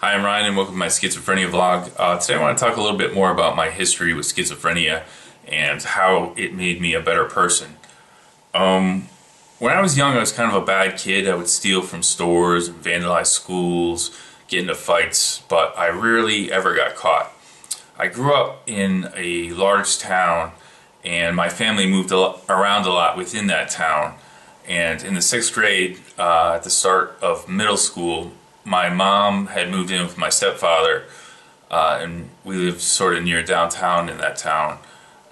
Hi, I'm Ryan and welcome to my schizophrenia vlog. Today I want to talk a little bit more about my history with schizophrenia and how it made me a better person. When I was young, I was kind of a bad kid. I would steal from stores, vandalize schools, get into fights, but I rarely ever got caught. I grew up in a large town and my family moved around a lot within that town. And in the 6th grade, at the start of middle school, my mom had moved in with my stepfather, and we lived sort of near downtown in that town.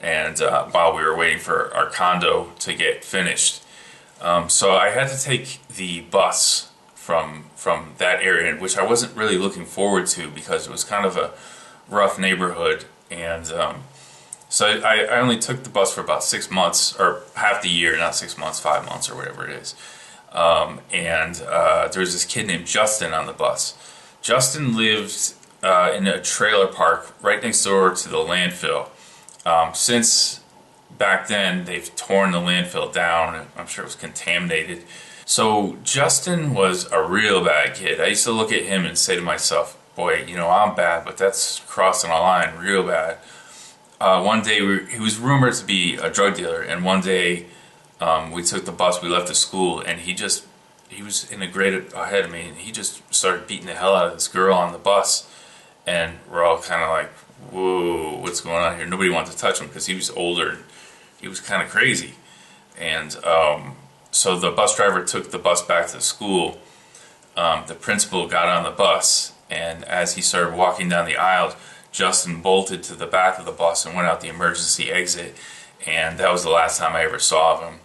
And while we were waiting for our condo to get finished, so I had to take the bus from that area, which I wasn't really looking forward to because it was kind of a rough neighborhood. And so I only took the bus for about 6 months, or half the year, not 6 months, 5 months, or whatever it is. There was this kid named Justin on the bus. Justin lived in a trailer park right next door to the landfill. Since back then, they've torn the landfill down. I'm sure it was contaminated. So Justin was a real bad kid. I used to look at him and say to myself, boy, you know, I'm bad, but that's crossing a line real bad. One day, he was rumored to be a drug dealer, and one day we took the bus, we left the school, and he was in a grade ahead of me, and he just started beating the hell out of this girl on the bus, and we're all kind of like, whoa, what's going on here? Nobody wanted to touch him because he was older, and he was kind of crazy. And so the bus driver took the bus back to the school. The principal got on the bus, and as he started walking down the aisle, Justin bolted to the back of the bus and went out the emergency exit, and that was the last time I ever saw of him.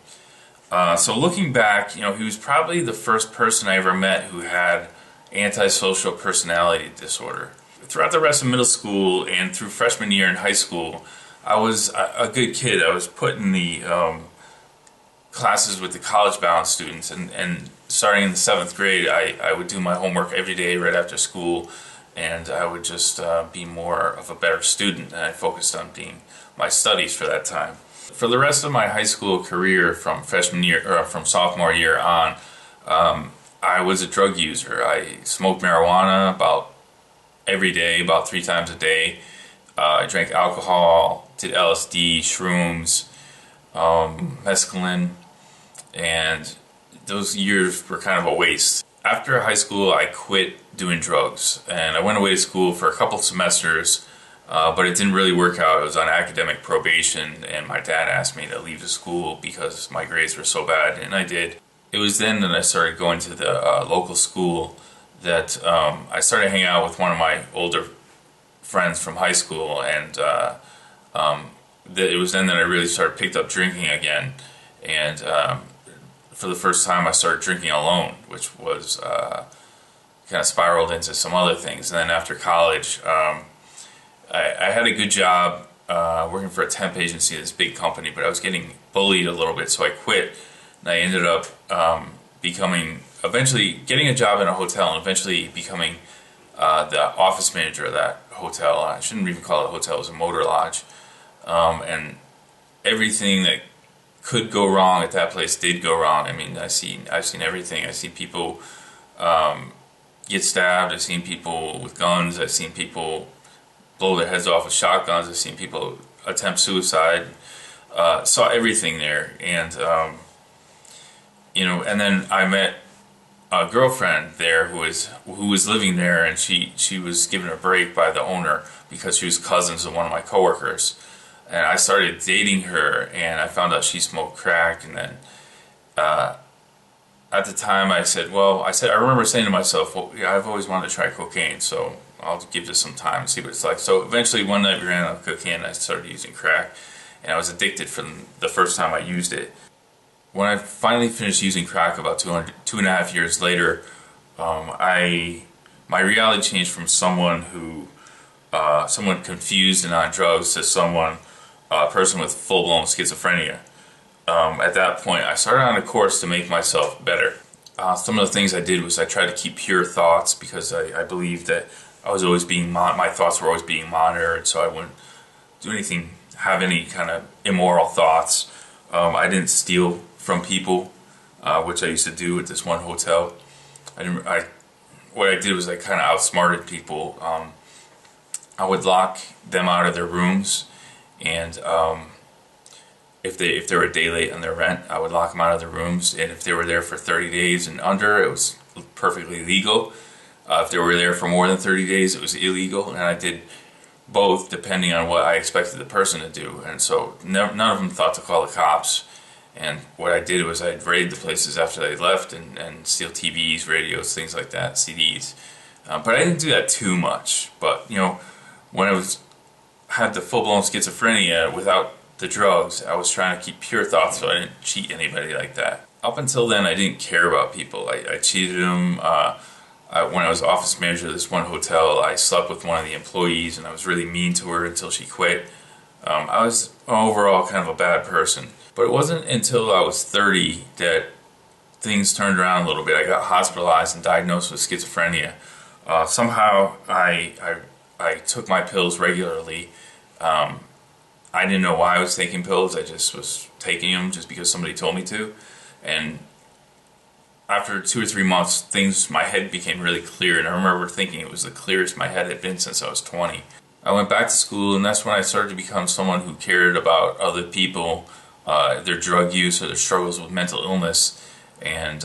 So looking back, you know, he was probably the first person I ever met who had antisocial personality disorder. Throughout the rest of middle school and through freshman year in high school, I was a good kid. I was put in the classes with the college-bound students, and starting in the 7th grade, I would do my homework every day right after school, and I would just be more of a better student, and I focused on being my studies for that time. For the rest of my high school career, from freshman year or from sophomore year on, I was a drug user. I smoked marijuana about every day, about 3 times a day. I drank alcohol, did LSD, shrooms, mescaline, and those years were kind of a waste. After high school, I quit doing drugs, and I went away to school for a couple semesters, but it didn't really work out. I was on academic probation, and my dad asked me to leave the school because my grades were so bad, and I did. It was then that I started going to the local school that I started hanging out with one of my older friends from high school, and it was then that I really picked up drinking again, and for the first time I started drinking alone, which was kind of spiraled into some other things. And then after college, I had a good job working for a temp agency at this big company, but I was getting bullied a little bit, so I quit, and I ended up eventually getting a job in a hotel, and eventually becoming the office manager of that hotel. I shouldn't even call it a hotel, it was a motor lodge. And everything that could go wrong at that place did go wrong. I mean, I've seen everything. I've seen people get stabbed. I've seen people with guns. I've seen people blow their heads off with shotguns. I've seen people attempt suicide. Saw everything there, and you know. And then I met a girlfriend there who was living there, and she was given a break by the owner because she was cousins with one of my coworkers. And I started dating her, and I found out she smoked crack. And then at the time I remember saying to myself, well, yeah, I've always wanted to try cocaine, so I'll give this some time and see what it's like. So eventually one night we ran out of cocaine, and I started using crack, and I was addicted from the first time I used it. When I finally finished using crack about 2.5 years later, my reality changed from someone confused and on drugs to a person with full-blown schizophrenia. At that point, I started on a course to make myself better. Some of the things I did was I tried to keep pure thoughts because I believed that I was always my thoughts were always being monitored, so I wouldn't do anything, have any kind of immoral thoughts. I didn't steal from people, which I used to do at this one hotel. what I did was I kind of outsmarted people. I would lock them out of their rooms, and if they were a day late on their rent, I would lock them out of their rooms. And if they were there for 30 days and under, it was perfectly legal. If they were there for more than 30 days, it was illegal. And I did both depending on what I expected the person to do. And so none of them thought to call the cops. And what I did was I'd raid the places after they left and steal TVs, radios, things like that, CDs. But I didn't do that too much. But, you know, when I had the full-blown schizophrenia without the drugs, I was trying to keep pure thoughts so I didn't cheat anybody like that. Up until then, I didn't care about people. I cheated them. When I was office manager of this one hotel, I slept with one of the employees, and I was really mean to her until she quit. I was overall kind of a bad person. But it wasn't until I was 30 that things turned around a little bit. I got hospitalized and diagnosed with schizophrenia. Somehow I took my pills regularly. I didn't know why I was taking pills. I just was taking them just because somebody told me to. And after 2 or 3 months, my head became really clear, and I remember thinking it was the clearest my head had been since I was 20. I went back to school, and that's when I started to become someone who cared about other people, their drug use or their struggles with mental illness. And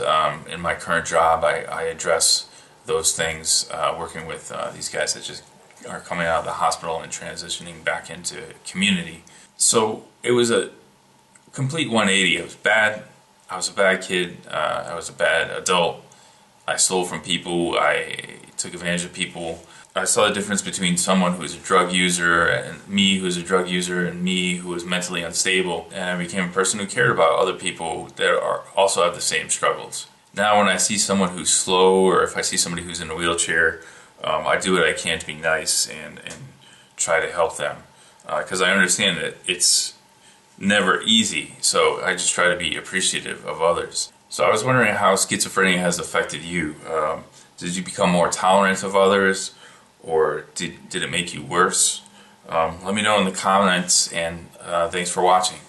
in my current job, I address those things, working with these guys that just are coming out of the hospital and transitioning back into community. So it was a complete 180. It was bad. I was a bad kid. I was a bad adult. I stole from people. I took advantage of people. I saw the difference between someone who was a drug user and me who was a drug user and me who was mentally unstable. And I became a person who cared about other people that also have the same struggles. Now when I see someone who's slow, or if I see somebody who's in a wheelchair, I do what I can to be nice and try to help them. Because I understand that it's never easy, so I just try to be appreciative of others. So I was wondering how schizophrenia has affected you. Did you become more tolerant of others, or did it make you worse? Let me know in the comments, and thanks for watching.